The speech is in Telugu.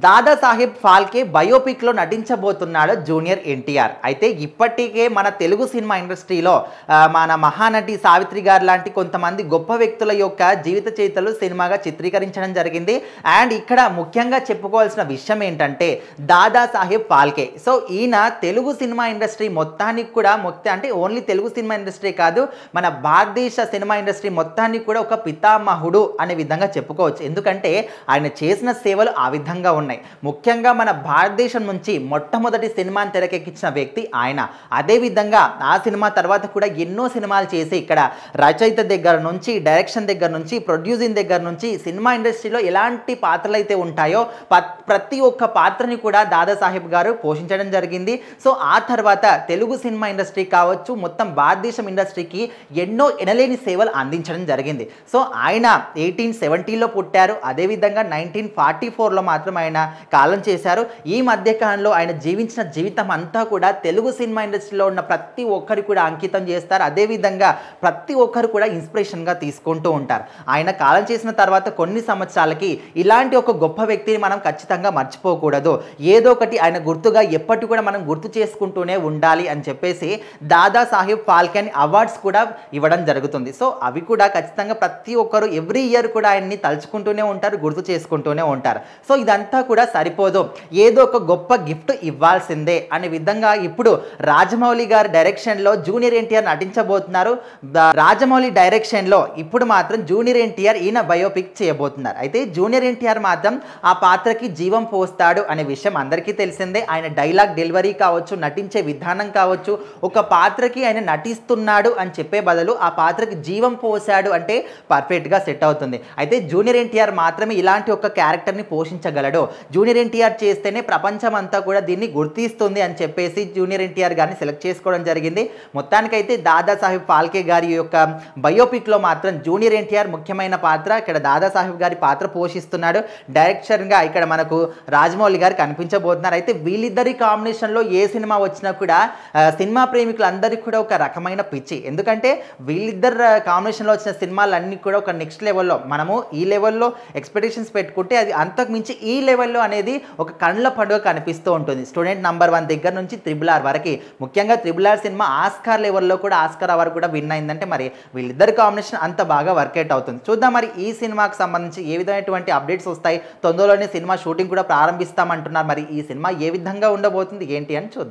దాదా సాహెబ్ ఫాల్కే బయోపిక్లో నటించబోతున్నాడు జూనియర్ ఎన్టీఆర్. అయితే ఇప్పటికే మన తెలుగు సినిమా ఇండస్ట్రీలో మన మహానటి సావిత్రి గారు లాంటి కొంతమంది గొప్ప వ్యక్తుల యొక్క జీవిత చరిత్రలు సినిమాగా చిత్రీకరించడం జరిగింది. అండ్ ఇక్కడ ముఖ్యంగా చెప్పుకోవాల్సిన విషయం ఏంటంటే దాదా సాహెబ్ ఫాల్కే. సో ఈయన తెలుగు సినిమా ఇండస్ట్రీ మొత్తానికి కూడా అంటే ఓన్లీ తెలుగు సినిమా ఇండస్ట్రీ కాదు, మన భారతదేశ సినిమా ఇండస్ట్రీ మొత్తానికి కూడా ఒక పితామహుడు అనే విధంగా చెప్పుకోవచ్చు. ఎందుకంటే ఆయన చేసిన సేవలు ఆ విధంగా ఉన్నాయి. ముఖ్యంగా మన భారతదేశం నుంచి మొట్టమొదటి సినిమాని తెరకెక్కించిన వ్యక్తి ఆయన. అదేవిధంగా ఆ సినిమా తర్వాత కూడా ఎన్నో సినిమాలు చేసి ఇక్కడ రచయిత దగ్గర నుంచి, డైరెక్షన్ దగ్గర నుంచి, ప్రొడ్యూసింగ్ దగ్గర నుంచి సినిమా ఇండస్ట్రీలో ఎలాంటి పాత్రలు అయితే ఉంటాయో ప్రతి ఒక్క పాత్రని కూడా దాదాసాహెబ్ గారు పోషించడం జరిగింది. సో ఆ తర్వాత తెలుగు సినిమా ఇండస్ట్రీ కావచ్చు, మొత్తం భారతదేశం ఇండస్ట్రీకి ఎన్నో ఎనలేని సేవలు అందించడం జరిగింది. సో ఆయన 1870లో పుట్టారు. అదేవిధంగా 1944లో మాత్రం ఆయన కాలం చేశారు. ఈ మధ్య కాలంలో ఆయన జీవించిన జీవితం అంతా కూడా తెలుగు సినిమా ఇండస్ట్రీలో ఉన్న ప్రతి ఒక్కరు కూడా అంకితం చేస్తారు. అదేవిధంగా ప్రతి ఒక్కరు కూడా ఇన్స్పిరేషన్గా తీసుకుంటూ ఉంటారు. ఆయన కాలం చేసిన తర్వాత కొన్ని సంవత్సరాలకి ఇలాంటి ఒక గొప్ప వ్యక్తిని మనం ఖచ్చితంగా మర్చిపోకూడదు, ఏదో ఒకటి ఆయన గుర్తుగా ఎప్పటి కూడా మనం గుర్తు చేసుకుంటూనే ఉండాలి అని చెప్పేసి దాదా సాహెబ్ ఫాల్కే అవార్డ్స్ కూడా ఇవ్వడం జరుగుతుంది. సో అవి కూడా ఖచ్చితంగా ప్రతి ఒక్కరు ఎవ్రీ ఇయర్ కూడా ఆయన్ని తలుచుకుంటూనే ఉంటారు, గుర్తు చేసుకుంటూనే ఉంటారు. సో ఇదంతా కూడా సరిపోదు, ఏదో ఒక గొప్ప గిఫ్ట్ ఇవ్వాల్సిందే అనే విధంగా ఇప్పుడు రాజమౌళి గారి డైరెక్షన్లో జూనియర్ ఎన్టీఆర్ నటించబోతున్నారు. రాజమౌళి డైరెక్షన్లో ఇప్పుడు మాత్రం జూనియర్ ఎన్టీఆర్ ఈయన బయోపిక్ చేయబోతున్నారు. అయితే జూనియర్ ఎన్టీఆర్ మాత్రం ఆ పాత్రకి జీవం పోస్తాడు అనే విషయం అందరికీ తెలిసిందే. ఆయన డైలాగ్ డెలివరీ కావచ్చు, నటించే విధానం కావచ్చు, ఒక పాత్రకి ఆయన నటిస్తున్నాడు అని చెప్పే బదులు ఆ పాత్రకి జీవం పోసాడు అంటే పర్ఫెక్ట్గా సెట్ అవుతుంది. అయితే జూనియర్ ఎన్టీఆర్ మాత్రమే ఇలాంటి ఒక క్యారెక్టర్ని పోషించగలడు, జూనియర్ ఎన్టీఆర్ చేస్తేనే ప్రపంచం అంతా కూడా దీన్ని గుర్తిస్తుంది అని చెప్పేసి జూనియర్ ఎన్టీఆర్ గారిని సెలెక్ట్ చేసుకోవడం జరిగింది. మొత్తానికైతే దాదా సాహెబ్ ఫాల్కే గారి యొక్క బయోపిక్లో మాత్రం జూనియర్ ఎన్టీఆర్ ముఖ్యమైన పాత్ర, ఇక్కడ దాదా సాహెబ్ గారి పాత్ర పోషిస్తున్నాడు. డైరెక్టర్గా ఇక్కడ మనకు రాజమౌళి గారు కనిపించబోతున్నారు. అయితే వీళ్ళిద్దరి కాంబినేషన్లో ఏ సినిమా వచ్చినా కూడా సినిమా ప్రేమికులందరికీ కూడా ఒక రకమైన పిచ్చి. ఎందుకంటే వీళ్ళిద్దరు కాంబినేషన్లో వచ్చిన సినిమాలన్నీ కూడా ఒక నెక్స్ట్ లెవెల్లో, మనము ఈ లెవెల్లో ఎక్స్పెక్టేషన్స్ పెట్టుకుంటే అది అంతకు మించి ఈ లెవెల్లో అనేది ఒక కళ్ళ పండుగ కనిపిస్తూ ఉంటుంది. స్టూడెంట్ నంబర్ 1 దగ్గర నుంచి RRR వరకు, ముఖ్యంగా RRR సినిమా ఆస్కార్ లెవెల్లో కూడా ఆస్కార్ అవార్డు కూడా విన్ అయిందంటే మరి వీళ్ళిద్దరి కాంబినేషన్ అంత బాగా వర్కౌట్ అవుతుంది. చూద్దాం మరి ఈ సినిమాకి సంబంధించి ఏ విధమైనటువంటి అప్డేట్స్ వస్తాయి. తొందరలోనే సినిమా షూటింగ్ కూడా ప్రారంభిస్తామంటున్నారు. మరి ఈ సినిమా ఏ విధంగా ఉండబోతుంది ఏంటి అని చూద్దాం.